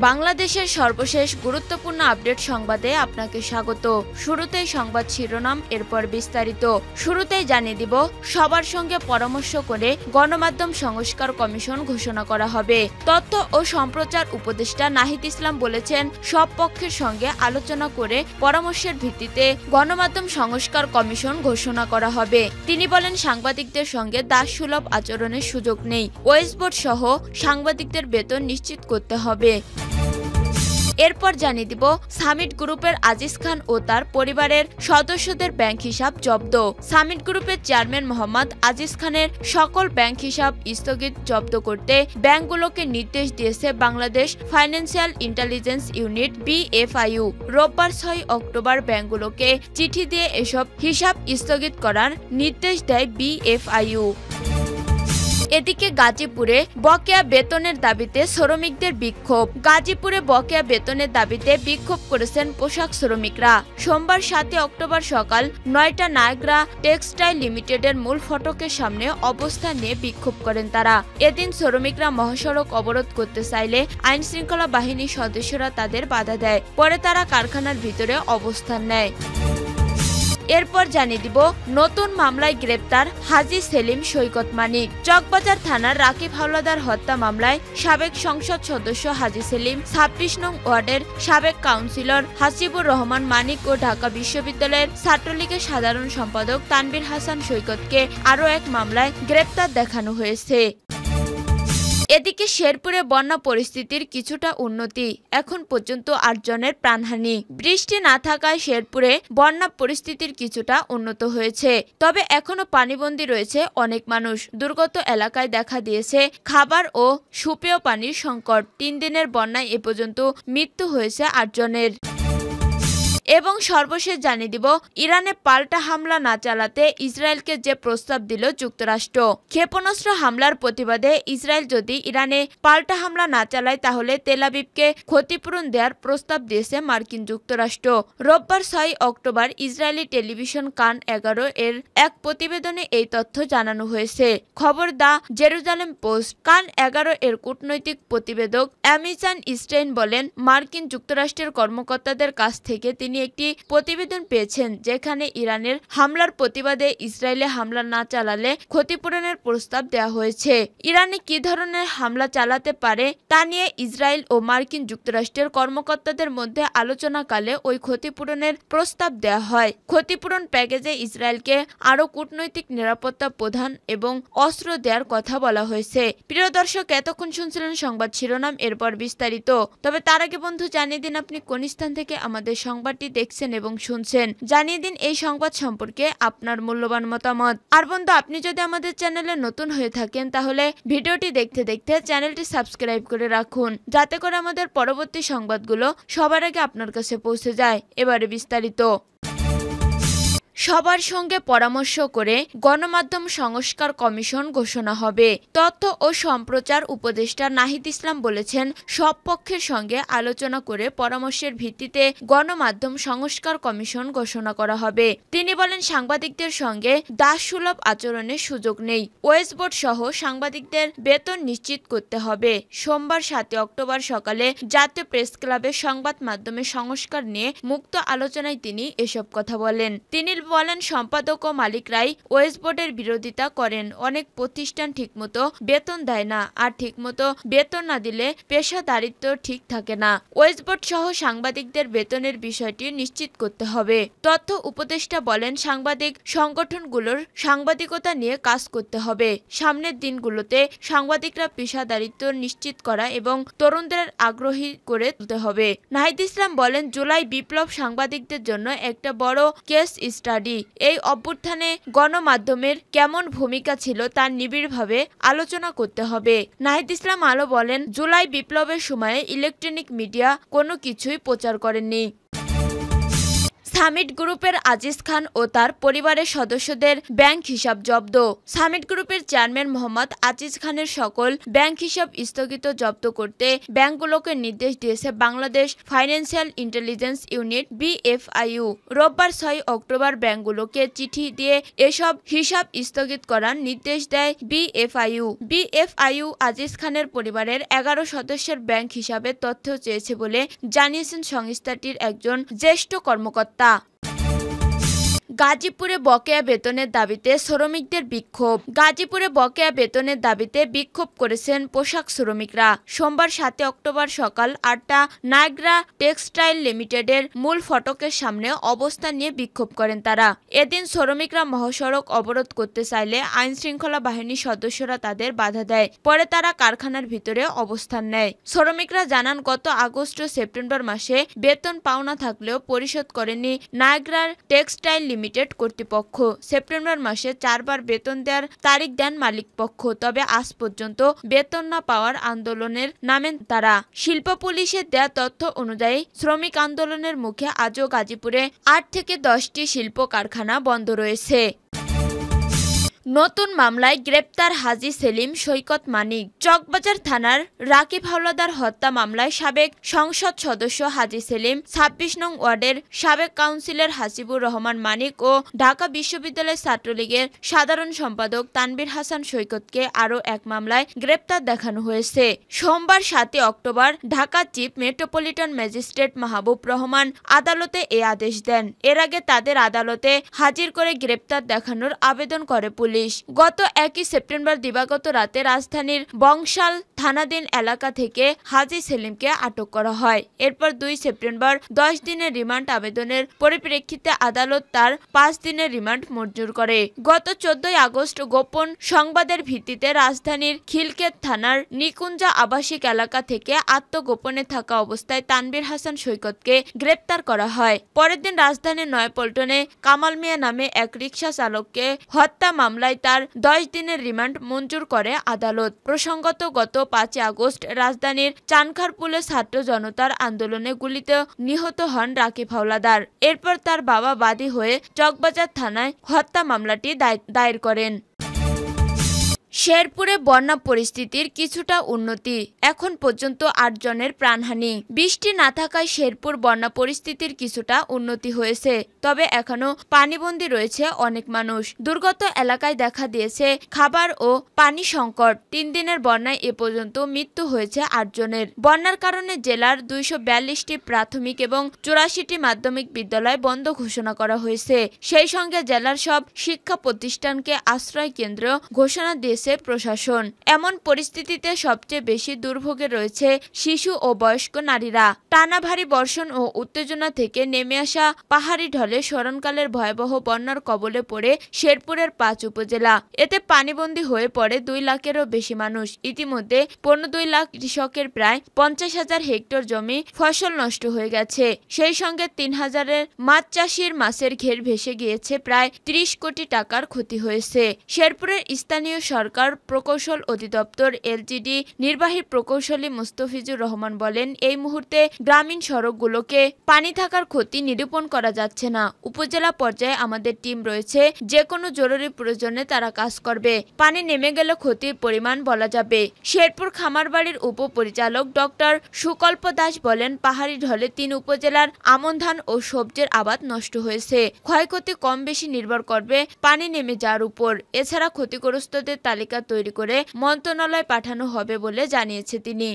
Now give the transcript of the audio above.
বাংলাদেশের সর্বশেষ গুরুত্বপূর্ণ আপডেট সংবাদে আপনাকে স্বাগত। শুরুতেই সংবাদ শিরোনাম, এরপর বিস্তারিত। শুরুতেই জানিয়ে দিব, সবার সঙ্গে পরামর্শ করে গণমাধ্যম সংস্কার কমিশন ঘোষণা করা হবে। তথ্য ও সম্প্রচার উপদেষ্টা নাহিদ ইসলাম বলেছেন, সব পক্ষের সঙ্গে আলোচনা করে পরামর্শের ভিত্তিতে গণমাধ্যম সংস্কার কমিশন ঘোষণা করা হবে। তিনি বলেন, সাংবাদিকদের সঙ্গে দাসসুলভ আচরণের সুযোগ নেই। ওয়েস্টবোর্ড সহ সাংবাদিকদের বেতন নিশ্চিত করতে হবে। এরপর জানিয়ে দিব, সামিট গ্রুপের আজিজ খান ও তার পরিবারের সদস্যদের ব্যাংক হিসাব জব্দ। সামিট গ্রুপের চেয়ারম্যান মোহাম্মদ আজিজ খানের সকল ব্যাংক হিসাব স্থগিত জব্দ করতে ব্যাংকগুলোকে নির্দেশ দিয়েছে Bangladesh financial intelligence unit BFIU। রোববার 6 অক্টোবর ব্যাংকগুলোকে চিঠি দিয়ে এসব হিসাব স্থগিত করার নির্দেশ দেয় BFIU। এদিকে গাজীপুরে বকেয়া বেতনের দাবিতে শ্রমিকদের বিক্ষোভ। গাজীপুরে বকেয়া বেতনের দাবিতে বিক্ষোভ করেছেন পোশাক শ্রমিকরা। সোমবার 7 অক্টোবর সকাল 9টা নায়গ্রা টেক্সটাইল লিমিটেডের মূল ফটকের সামনে অবস্থান নিয়ে বিক্ষোভ করেন তারা। এদিন শ্রমিকরা মহাসড়ক অবরোধ করতে চাইলে আইন শৃঙ্খলা বাহিনীর সদস্যরা তাদের বাধা দেয়। পরে তারা কারখানার ভিতরে অবস্থান নেয়। এরপর জানিয়ে দিব, নতুন মামলায় গ্রেপ্তার হাজী সেলিম সৈকত মানিক। চকবাজার থানার রাকিব হাওলাদার হত্যা মামলায় সাবেক সংসদ সদস্য হাজী সেলিম, 26 নং ওয়ার্ডের সাবেক কাউন্সিলর হাসিবুর রহমান মানিক ও ঢাকা বিশ্ববিদ্যালয়ের ছাত্রলীগের সাধারণ সম্পাদক তানভীর হাসান সৈকতকে আরও এক মামলায় গ্রেপ্তার দেখানো হয়েছে। এদিকে শেরপুরে বন্যা পরিস্থিতির কিছুটা উন্নতি। এখন পর্যন্ত 8 জনের প্রাণহানি। বৃষ্টি না থাকায় শেরপুরে বন্যা পরিস্থিতির কিছুটা উন্নত হয়েছে। তবে এখনো পানিবন্দী রয়েছে অনেক মানুষ। দুর্গত এলাকায় দেখা দিয়েছে খাবার ও সুপেয় পানির সংকট। 3 দিনের বন্যায় এ পর্যন্ত মৃত্যু হয়েছে 8 জনের। এবং সর্বশেষ জানিয়ে দিব, ইরানে পাল্টা হামলা না চালাতে ইসরায়েলকে যে প্রস্তাব দিল যুক্তরাষ্ট্র। ক্ষেপণাস্ত্র হামলার প্রতিবাদে ইসরায়েল যদি ইরানে পাল্টা হামলা না চালায় তাহলে তেল আবিবকে ক্ষতিপূরণ দেওয়ার প্রস্তাব দিয়েছে মার্কিন যুক্তরাষ্ট্র। রোববার 6 অক্টোবর ইসরায়েলি টেলিভিশন কান 11 এর এক প্রতিবেদনে এই তথ্য জানানো হয়েছে। খবর দা জেরুজালেম পোস্ট। কান 11 এর কূটনৈতিক প্রতিবেদক অ্যামিচান স্টেইন বলেন, মার্কিন যুক্তরাষ্ট্রের কর্মকর্তাদের কাছ থেকে তিনি একটি প্রতিবেদন পেয়েছেন যেখানে ইরানের হামলার প্রতিবাদে ইসরায়েলে হামলা না চালালে ক্ষতিপূরণের প্রস্তাব দেওয়া হয়েছে। ইরানে কি ধরনের হামলা চালাতে পারে তা নিয়ে ইসরায়েল ও মার্কিন যুক্তরাষ্ট্রের কর্মকর্তাদের মধ্যে আলোচনাকালে ওই ক্ষতিপূরণের প্রস্তাব দেওয়া হয়। ক্ষতিপূরণ প্যাকেজে ইসরায়েলকে আরও কূটনৈতিক নিরাপত্তা প্রদান এবং অস্ত্র দেওয়ার কথা বলা হয়েছে। প্রিয় দর্শক, এতক্ষণ শুনছিলেন সংবাদ শিরোনাম, এরপর বিস্তারিত। তবে তার আগে বন্ধু, জানিয়ে দিন আপনি কোন স্থান থেকে আমাদের সংবাদটি দেখছেন এবং শুনছেন। জানিয়ে দিন এই সংবাদ সম্পর্কে আপনার মূল্যবান মতামত। আর বন্ধু, আপনি যদি আমাদের চ্যানেলে নতুন হয়ে থাকেন তাহলে ভিডিওটি দেখতে দেখতে চ্যানেলটি সাবস্ক্রাইব করে রাখুন, যাতে করে আমাদের পরবর্তী সংবাদগুলো সবার আগে আপনার কাছে পৌঁছে যায়। এবারে বিস্তারিত। সবার সঙ্গে পরামর্শ করে গণমাধ্যম সংস্কার কমিশন ঘোষণা হবে। তথ্য ও সম্প্রচার উপদেষ্টা নাহিদ ইসলাম বলেছেন, সব পক্ষের সঙ্গে আলোচনা করে পরামর্শের ভিত্তিতে গণমাধ্যম সংস্কার কমিশন ঘোষণা করা হবে। তিনি বলেন, সাংবাদিকদের সঙ্গে দাসসুলভ আচরণের সুযোগ নেই। ওয়েস্টবোর্ড সহ সাংবাদিকদের বেতন নিশ্চিত করতে হবে। সোমবার 7 অক্টোবর সকালে জাতীয় প্রেস ক্লাবের সংবাদ মাধ্যমে সংস্কার নিয়ে মুক্ত আলোচনায় তিনি এসব কথা বলেন। তিনি বলেন, সম্পাদক ও মালিকরাই ওয়েস্টবোর্ডের বিরোধিতা করেন। অনেক প্রতিষ্ঠান ঠিকমতো বেতন দেয় না, আর ঠিকমতো বেতন না দিলে পেশাদারিত্ব ঠিক থাকে না। ওয়েস্টবোর্ড সহ সাংবাদিকদের বেতনের বিষয়টি নিশ্চিত করতে হবে। তথ্য উপদেষ্টা বলেন, সাংবাদিক সংগঠনগুলোর সাংবাদিকতা নিয়ে কাজ করতে হবে। সামনের দিনগুলোতে সাংবাদিকরা পেশাদারিত্ব নিশ্চিত করা এবং তরুণদের আগ্রহী করে তুলতে হবে। নাহিদ ইসলাম বলেন, জুলাই বিপ্লব সাংবাদিকদের জন্য একটা বড় কেস স্টাডি। এই অভ্যুত্থানে গণমাধ্যমের কেমন ভূমিকা ছিল তা নিবিড়ভাবে আলোচনা করতে হবে। নাহিদ ইসলাম আলো বলেন, জুলাই বিপ্লবের সময়ে ইলেকট্রনিক মিডিয়া কোনো কিছুই প্রচার করেননি। সামিট গ্রুপের আজিজ খান ও তার পরিবারের সদস্যদের ব্যাংক হিসাব জব্দ। সামিট গ্রুপের চেয়ারম্যান মোহাম্মদ আজিজ খানের সকল ব্যাংক হিসাব স্থগিত জব্দ করতে ব্যাংকগুলোকে নির্দেশ দিয়েছে Bangladesh financial intelligence unit BFIU। রোববার 6 অক্টোবর ব্যাংকগুলোকে চিঠি দিয়ে এসব হিসাব স্থগিত করার নির্দেশ দেয় BFIU আজিজ খানের পরিবারের 11 সদস্যের ব্যাংক হিসাবে তথ্য চেয়েছে বলে জানিয়েছেন সংস্থাটির একজন জ্যেষ্ঠ কর্মকর্তা। গাজীপুরে বকেয়া বেতনের দাবিতে শ্রমিকদের বিক্ষোভ। গাজীপুরে বকেয়া বেতনের দাবিতে বিক্ষোভ করেছেন পোশাক শ্রমিকরা। সোমবার 7 অক্টোবর সকাল 8টা নায়গ্রা টেক্সটাইল লিমিটেডের মূল ফটকের সামনে অবস্থান নিয়ে বিক্ষোভ করেন তারা। এদিন শ্রমিকরা মহাসড়ক অবরোধ করতে চাইলে আইনশৃঙ্খলা বাহিনীর সদস্যরা তাদের বাধা দেয়। পরে তারা কারখানার ভিতরে অবস্থান নেয়। শ্রমিকরা জানান, গত আগস্ট ও সেপ্টেম্বর মাসে বেতন পাওনা থাকলেও পরিশোধ করেনি নায়গ্রা টেক্সটাইল লিমিটেড কর্তৃপক্ষ। সেপ্টেম্বর মাসে 4 বার বেতন দেওয়ার তারিখ দেন মালিকপক্ষ, তবে আজ পর্যন্ত বেতন না পাওয়ার আন্দোলনের নামেন তারা। শিল্প পুলিশের দেয়া তথ্য অনুযায়ী শ্রমিক আন্দোলনের মুখে আজও গাজীপুরে 8 থেকে 10টি শিল্প কারখানা বন্ধ রয়েছে। নতুন মামলায় গ্রেপ্তার হাজী সেলিম সৈকত মানিক। চকবাজার থানার রাকিব হাওলাদার হত্যা মামলায় সাবেক সংসদ সদস্য হাজী সেলিম, 26 নং ওয়ার্ডের সাবেক কাউন্সিলর হাসিবুর রহমান মানিক ও ঢাকা বিশ্ববিদ্যালয় ছাত্রলীগের সাধারণ সম্পাদক তানভীর হাসান সৈকতকে আরও এক মামলায় গ্রেপ্তার দেখানো হয়েছে। সোমবার 7 October Dhaka chief metropolitan magistrate Mahbub Rahman আদালতে এ আদেশ দেন। এর আগে তাদের আদালতে হাজির করে গ্রেপ্তার দেখানোর আবেদন করে পুলিশ। গত 1 সেপ্টেম্বর দিবাগত রাতে রাজধানীর বংশাল থানাধীন এলাকা থেকে হাজী সেলিমকে আটক করা হয়। এরপর 2 সেপ্টেম্বর 10 দিনের রিমান্ড আবেদনের পরিপ্রেক্ষিতে আদালত তার 5 দিনের রিমান্ড মঞ্জুর করে। গত 14 আগস্ট গোপন সংবাদের ভিত্তিতে রাজধানীর খিলক্ষেত থানার নিকুঞ্জা আবাসিক এলাকা থেকে আত্মগোপনে থাকা অবস্থায় তানভীর হাসান সৈকতকে গ্রেপ্তার করা হয়। পরের দিন রাজধানীর নয়াপল্টনে কামাল মিয়া নামে এক রিকশা চালককে হত্যা মামলায় তার 10 দিনের রিমান্ড মঞ্জুর করে আদালত। প্রসঙ্গত, গত 5 আগস্ট রাজধানীর চানখারপুলে ছাত্র জনতার আন্দোলনে গুলিতে নিহত হন রাকিব হাওলাদার। এরপর তার বাবা বাদী হয়ে চকবাজার থানায় হত্যা মামলাটি দায়ের করেন। শেরপুরে বন্যা পরিস্থিতির কিছুটা উন্নতি, এখন পর্যন্ত 8 জনের প্রাণহানি। বৃষ্টি না থাকায় শেরপুর বন্যা পরিস্থিতির কিছুটা উন্নতি হয়েছে, তবে এখনো পানিবন্দী রয়েছে অনেক মানুষ। দুর্গত এলাকায় দেখা দিয়েছে খাবার ও পানি সংকট। 3 দিনের বন্যায় এ পর্যন্ত মৃত্যু হয়েছে 8 জনের। বন্যার কারণে জেলার 242টি প্রাথমিক এবং 84টি মাধ্যমিক বিদ্যালয় বন্ধ ঘোষণা করা হয়েছে। সেই সঙ্গে জেলার সব শিক্ষা প্রতিষ্ঠানকে আশ্রয় কেন্দ্র ঘোষণা দিয়েছে প্রশাসন। এমন পরিস্থিতিতে সবচেয়ে বেশি দুর্ভোগে রয়েছে শিশু ও বয়স্ক নারীরা। টানা ভারী বর্ষণ ও উত্তেজনা থেকে নেমে আসা পাহাড়ি ঢলে স্মরণকালের ভয়াবহ বন্যার কবলে পড়ে শেরপুরের 5 উপজেলা। এতে পানিবন্দী হয়ে পড়ে 2 লাখেরও বেশি মানুষ। ইতিমধ্যে 15 লাখ কৃষকের প্রায় 50,000 হেক্টর জমি ফসল নষ্ট হয়ে গেছে। সেই সঙ্গে 3,000-এর মাছ চাষির মাছের ঘের ভেসে গিয়েছে, প্রায় 30 কোটি টাকার ক্ষতি হয়েছে। শেরপুরের স্থানীয় সরকার প্রকৌশল অধিদপ্তর LGD নির্বাহী প্রকৌশলী মুস্তাফিজুর রহমান বলেন, এই মুহূর্তে গ্রামীণ সড়কগুলোকে পানি থাকার ক্ষতি নিরূপণ করা যাচ্ছে না। উপজেলা পর্যায়ে আমাদের টিম রয়েছে, যে কোনো জরুরি প্রয়োজনে তারা কাজ করবে। পানি নেমে গেলে ক্ষতির পরিমাণ বলা যাবে। শেরপুর খামারবাড়ির উপপরিচালক ডক্টর সুকল্প দাস বলেন, পাহাড়ি ঢলে 3 উপজেলার আমন ধান ও সবজির আবাদ নষ্ট হয়েছে। ক্ষয়ক্ষতি কম বেশি নির্ভর করবে পানি নেমে যাওয়ার উপর। এছাড়া ক্ষতিগ্রস্তদের তালিকা তৈরি করে মন্ত্রণালয়ে পাঠানো হবে বলে জানিয়েছে তিনি।